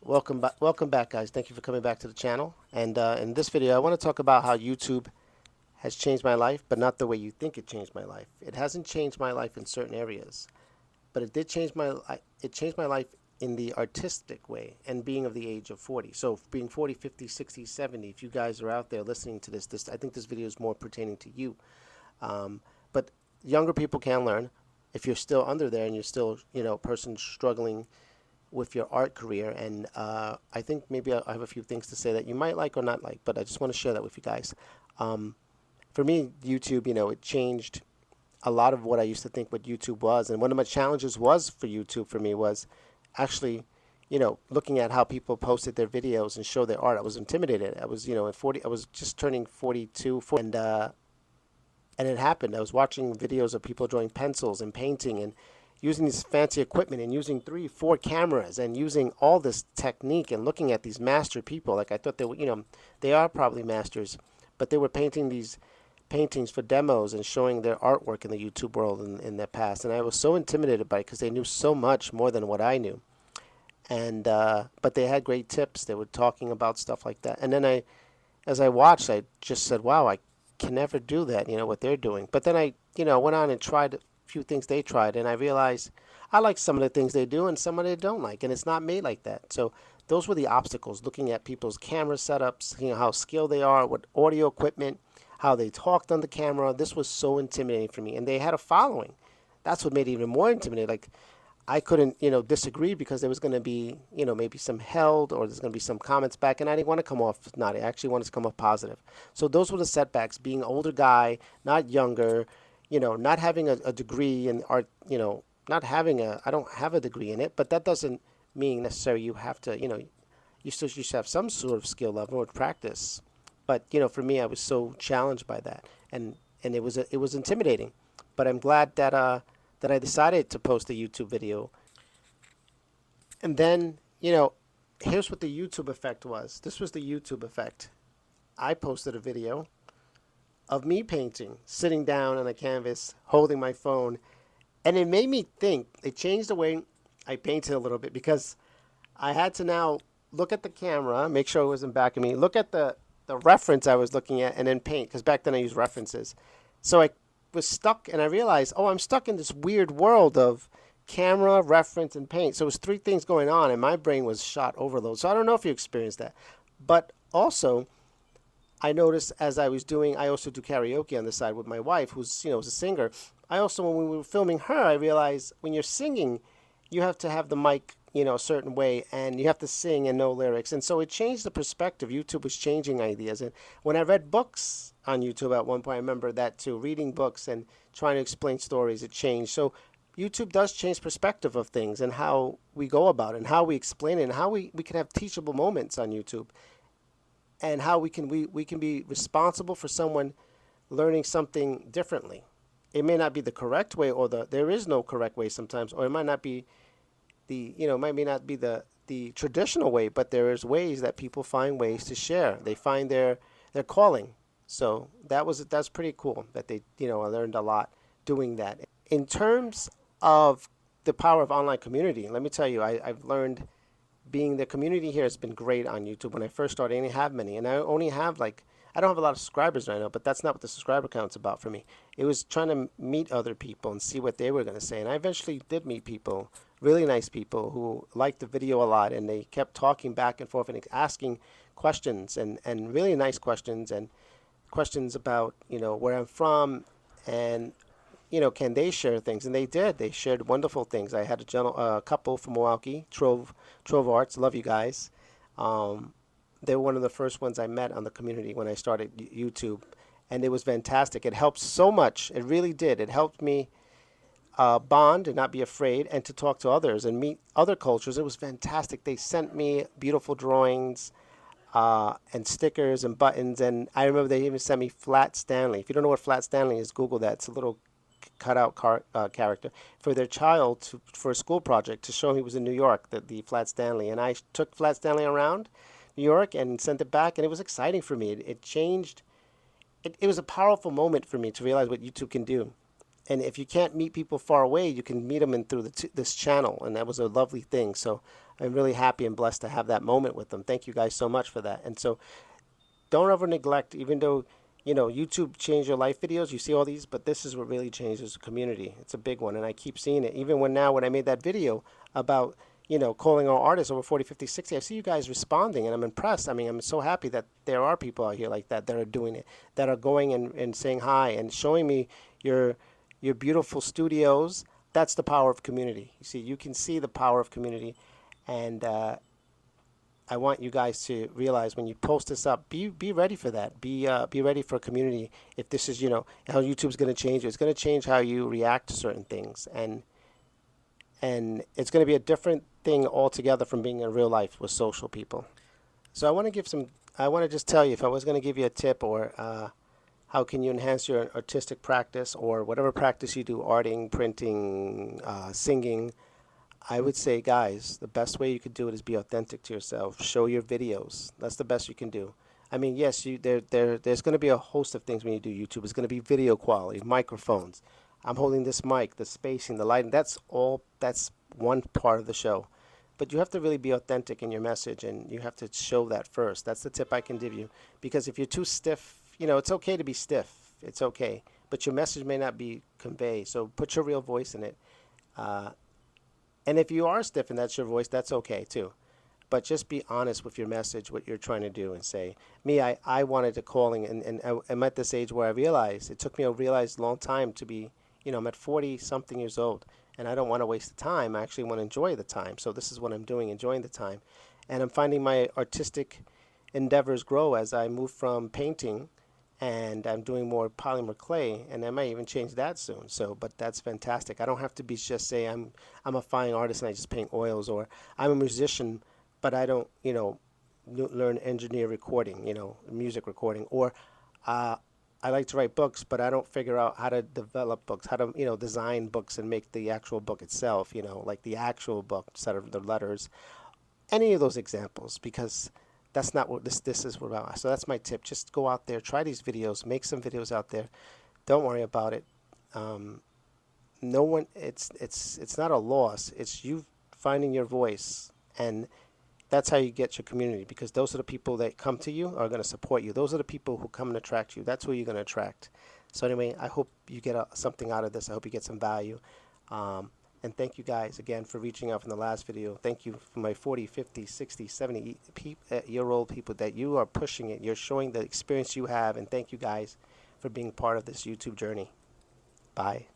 Welcome back, guys. Thank you for coming back to the channel. And in this video, I want to talk about how YouTube has changed my life, but not the way you think it changed my life. It hasn't changed my life in certain areas, but it did change it changed my life in the artistic way and being of the age of 40. So being 40, 50, 60, 70, if you guys are out there listening to this, I think this video is more pertaining to you. But younger people can learn. If you're still under there and you're still, a person struggling with your art career, and I think maybe I have a few things to say that you might like or not like, but I just want to share that with you guys. For me, YouTube, it changed a lot of what I used to think what YouTube was, and one of my challenges was for YouTube for me was actually, looking at how people posted their videos and show their art. I was intimidated. I was, at 40, I was just turning 42, 40, and it happened. I was watching videos of people drawing pencils and painting and using this fancy equipment and using 3, 4 cameras and using all this technique and looking at these master people. Like I thought they were, they are probably masters, but they were painting these paintings for demos and showing their artwork in the YouTube world in their past. And I was so intimidated by it because they knew so much more than what I knew. And but they had great tips. They were talking about stuff like that. And then as I watched, I just said, wow, I can never do that, what they're doing. But then I, went on and tried a few things they tried, and I realized I like some of the things they do and some of they don't like, and it's not made like that. So those were the obstacles, looking at people's camera setups, how skilled they are with audio equipment, how they talked on the camera. This was so intimidating for me, and they had a following. That's what made it even more intimidating. Like I couldn't, disagree because there was going to be, maybe some held or there's going to be some comments back, and I didn't want to come off not. I actually wanted to come off positive. So those were the setbacks: being an older guy, not younger, not having a degree in art, not having I don't have a degree in it, but that doesn't mean necessarily you have to, you still should have some sort of skill level or practice. But for me, I was so challenged by that, and it was intimidating. But I'm glad that I decided to post a YouTube video. And then, here's what the YouTube effect was. This was the YouTube effect. I posted a video of me painting, sitting down on a canvas, holding my phone, and it made me think. It changed the way I painted a little bit because I had to now look at the camera, make sure it wasn't back of me, look at the reference I was looking at, and then paint, because back then I used references. So I was stuck, and I realized, oh, I'm stuck in this weird world of camera, reference, and paint. So it was 3 things going on, and my brain was shot overload. So I don't know if you experienced that. But also, I noticed as I was doing, I also do karaoke on the side with my wife, who's, is a singer. I also, when we were filming her, I realized when you're singing, you have to have the mic, a certain way, and you have to sing and know lyrics. And so it changed the perspective. YouTube was changing ideas. And when I read books on YouTube at one point, I remember that too, reading books and trying to explain stories, it changed. So YouTube does change perspective of things and how we go about it and how we explain it and how we can have teachable moments on YouTube, and how we can be responsible for someone learning something differently. It may not be the correct way, or there is no correct way sometimes, or it might not be it might not be the traditional way, but there is ways that people find ways to share. They find their calling. So that's pretty cool that they, I learned a lot doing that. In terms of the power of online community, let me tell you, I've learned being the community here has been great on YouTube. When I first started, I didn't have many, and I only have I don't have a lot of subscribers right now, but that's not what the subscriber count's about for me. It was trying to meet other people and see what they were going to say, and I eventually did meet people, really nice people who liked the video a lot, and they kept talking back and forth and asking questions, and really nice questions, and questions about, where I'm from, and can they share things? And they did. They shared wonderful things. I had a couple from Milwaukee, Trove Arts. Love you guys. They were one of the first ones I met on the community when I started YouTube, and it was fantastic. It helped so much. It really did. It helped me bond and not be afraid, and to talk to others and meet other cultures. It was fantastic. They sent me beautiful drawings and stickers and buttons, and I remember they even sent me Flat Stanley. If you don't know what Flat Stanley is, Google that. It's a little cutout character for their child for a school project to show him he was in New York, the Flat Stanley. And I took Flat Stanley around New York and sent it back, and it was exciting for me. It changed. It was a powerful moment for me to realize what YouTube can do. And if you can't meet people far away, you can meet them in through this channel, and that was a lovely thing. So I'm really happy and blessed to have that moment with them. Thank you guys so much for that. And so don't ever neglect, even though, YouTube changed your life videos, you see all these, but this is what really changes the community. It's a big one, and I keep seeing it. Even when I made that video about, calling our artists over 40, 50, 60, I see you guys responding, and I'm impressed. I mean, I'm so happy that there are people out here like that are doing it, that are going and saying hi and showing me your beautiful studios. That's the power of community. You see, you can see the power of community, and I want you guys to realize when you post this up, be ready for that. Be ready for a community. If this is, how YouTube's going to change, it's going to change how you react to certain things, and it's going to be a different thing altogether from being in real life with social people. So I want to just tell you, if I was going to give you a tip, or how can you enhance your artistic practice, or whatever practice you do, arting, printing, singing, I would say, guys, the best way you could do it is be authentic to yourself. Show your videos. That's the best you can do. I mean, yes, there's going to be a host of things when you do YouTube. It's going to be video quality, microphones. I'm holding this mic, the spacing, the lighting. That's all. That's one part of the show. But you have to really be authentic in your message, and you have to show that first. That's the tip I can give you. Because if you're too stiff, it's okay to be stiff. It's okay. But your message may not be conveyed. So put your real voice in it. Uh, and if you are stiff and that's your voice, that's okay too. But just be honest with your message, what you're trying to do, and say, me, I wanted a calling, and I'm at this age where I realized, it took me a long time to be, I'm at 40 something years old, and I don't want to waste the time. I actually want to enjoy the time. So this is what I'm doing, enjoying the time. And I'm finding my artistic endeavors grow as I move from painting, and I'm doing more polymer clay, and I might even change that soon. So, but that's fantastic. I don't have to be just say I'm a fine artist and I just paint oils, or I'm a musician, but I don't, learn engineer recording, music recording, or uh, I like to write books, but I don't figure out how to develop books, how to, design books and make the actual book itself, like the actual book instead of the letters. Any of those examples, because that's not what this is about. So that's my tip. Just go out there, try these videos, make some videos out there. Don't worry about it. Um, no one. It's not a loss. It's you finding your voice, and that's how you get your community. Because those are the people that come to you are going to support you. Those are the people who come and attract you. That's who you're going to attract. So anyway, I hope you get something out of this. I hope you get some value. Um, and thank you guys again for reaching out from the last video. Thank you for my 40, 50, 60, 70 year old people that you are pushing it. You're showing the experience you have. And thank you guys for being part of this YouTube journey. Bye.